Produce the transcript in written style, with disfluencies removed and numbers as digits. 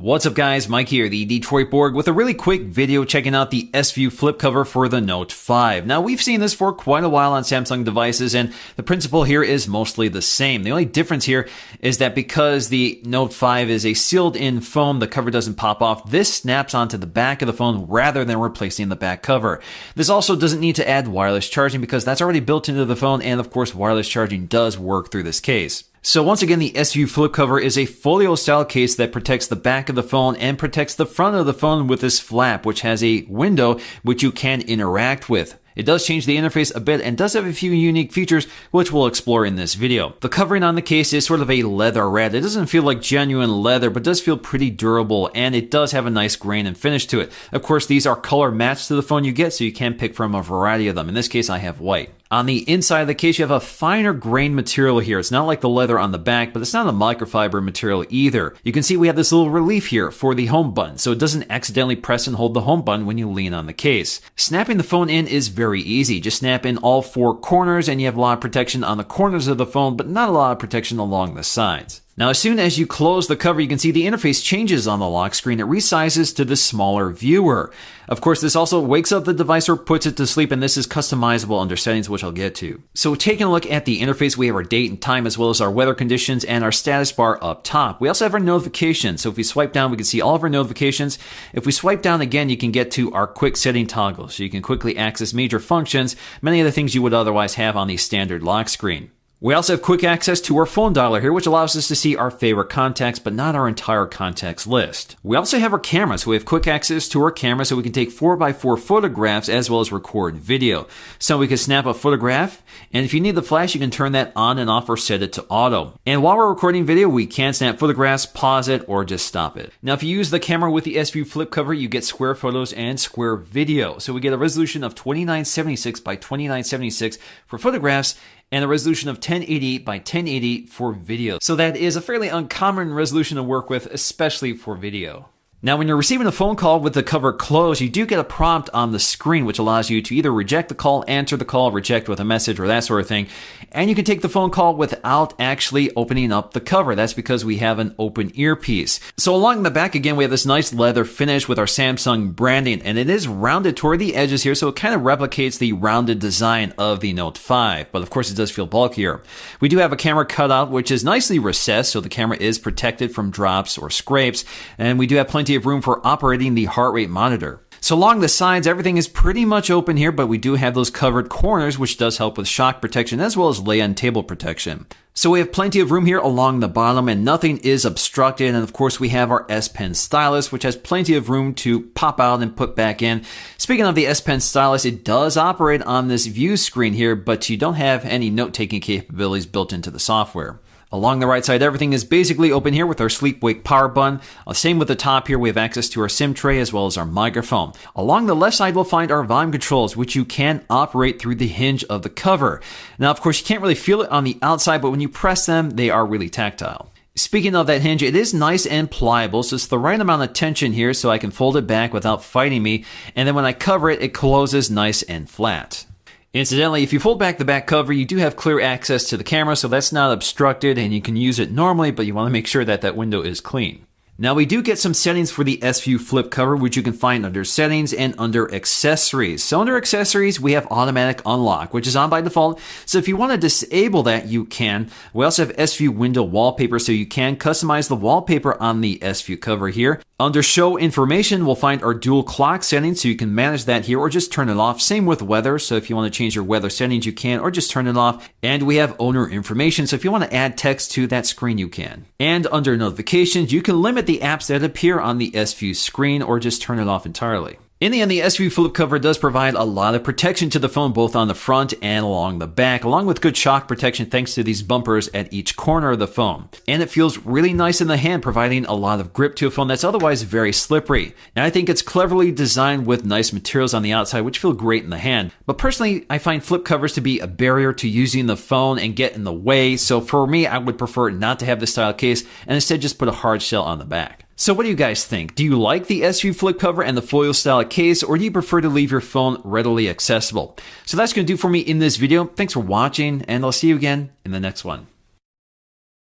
What's up guys, Mike here, the Detroit Borg, with a really quick video checking out the S-View flip cover for the Note 5. Now we've seen this for quite a while on Samsung devices and the principle here is mostly the same. The only difference here is that because the Note 5 is a sealed in foam, the cover doesn't pop off. This snaps onto the back of the phone rather than replacing the back cover. This also doesn't need to add wireless charging because that's already built into the phone, and of course wireless charging does work through this case. So once again, the S-View flip cover is a folio style case that protects the back of the phone and protects the front of the phone with this flap, which has a window which you can interact with. It does change the interface a bit and does have a few unique features which we'll explore in this video. The covering on the case is sort of a leather red. It doesn't feel like genuine leather, but does feel pretty durable, and it does have a nice grain and finish to it. Of course, these are color matched to the phone you get, so you can pick from a variety of them. In this case, I have white. On the inside of the case, you have a finer grain material here. It's not like the leather on the back, but it's not a microfiber material either. You can see we have this little relief here for the home button, so it doesn't accidentally press and hold the home button when you lean on the case. Snapping the phone in is very easy. Just snap in all four corners and you have a lot of protection on the corners of the phone, but not a lot of protection along the sides. Now, as soon as you close the cover, you can see the interface changes on the lock screen. It resizes to the smaller viewer. Of course, this also wakes up the device or puts it to sleep, and this is customizable under settings, which I'll get to. So taking a look at the interface, we have our date and time as well as our weather conditions and our status bar up top. We also have our notifications. So if we swipe down, we can see all of our notifications. If we swipe down again, you can get to our quick setting toggle. So you can quickly access major functions, many of the things you would otherwise have on the standard lock screen. We also have quick access to our phone dialer here, which allows us to see our favorite contacts, but not our entire contacts list. We also have our camera, so we have quick access to our camera so we can take 4x4 photographs as well as record video. So we can snap a photograph, and if you need the flash, you can turn that on and off or set it to auto. And while we're recording video, we can snap photographs, pause it, or just stop it. Now, if you use the camera with the S-View flip cover, you get square photos and square video. So we get a resolution of 2976 by 2976 for photographs, and a resolution of 1080 by 1080 for video. So that is a fairly uncommon resolution to work with, especially for video. Now, when you're receiving a phone call with the cover closed, you do get a prompt on the screen which allows you to either reject the call, answer the call, reject with a message, or that sort of thing. And you can take the phone call without actually opening up the cover. That's because we have an open earpiece. So along the back, again, we have this nice leather finish with our Samsung branding, and it is rounded toward the edges here, so it kind of replicates the rounded design of the Note 5. But of course, it does feel bulkier. We do have a camera cutout, which is nicely recessed, so the camera is protected from drops or scrapes. And we do have plenty of room for operating the heart rate monitor. So along the sides, everything is pretty much open here, but we do have those covered corners, which does help with shock protection as well as lay-on table protection. So we have plenty of room here along the bottom and nothing is obstructed. And of course, we have our S Pen stylus, which has plenty of room to pop out and put back in. Speaking of the S Pen stylus, it does operate on this view screen here, but you don't have any note-taking capabilities built into the software. Along the right side, everything is basically open here with our sleep-wake power button. Same with the top here, we have access to our SIM tray as well as our microphone. Along the left side, we'll find our volume controls, which you can operate through the hinge of the cover. Now, of course, you can't really feel it on the outside, but when you press them, they are really tactile. Speaking of that hinge, it is nice and pliable, so it's the right amount of tension here so I can fold it back without fighting me. And then when I cover it, it closes nice and flat. Incidentally, if you fold back the back cover, you do have clear access to the camera, so that's not obstructed and you can use it normally, but you want to make sure that that window is clean. Now, we do get some settings for the S-View flip cover, which you can find under settings and under accessories. So under accessories, we have automatic unlock, which is on by default. So if you want to disable that, you can. We also have S-View window wallpaper, so you can customize the wallpaper on the S-View cover here. Under show information, we'll find our dual clock settings, so you can manage that here or just turn it off. Same with weather, so if you want to change your weather settings, you can, or just turn it off. And we have owner information, so if you want to add text to that screen, you can. And under notifications, you can limit the apps that appear on the S-View screen or just turn it off entirely. In the end, the S-View flip cover does provide a lot of protection to the phone, both on the front and along the back, along with good shock protection thanks to these bumpers at each corner of the phone. And it feels really nice in the hand, providing a lot of grip to a phone that's otherwise very slippery. And I think it's cleverly designed with nice materials on the outside, which feel great in the hand. But personally, I find flip covers to be a barrier to using the phone and get in the way. So for me, I would prefer not to have this style case and instead just put a hard shell on the back. So what do you guys think? Do you like the S-View flip cover and the foil style case, or do you prefer to leave your phone readily accessible? So that's going to do for me in this video. Thanks for watching, and I'll see you again in the next one.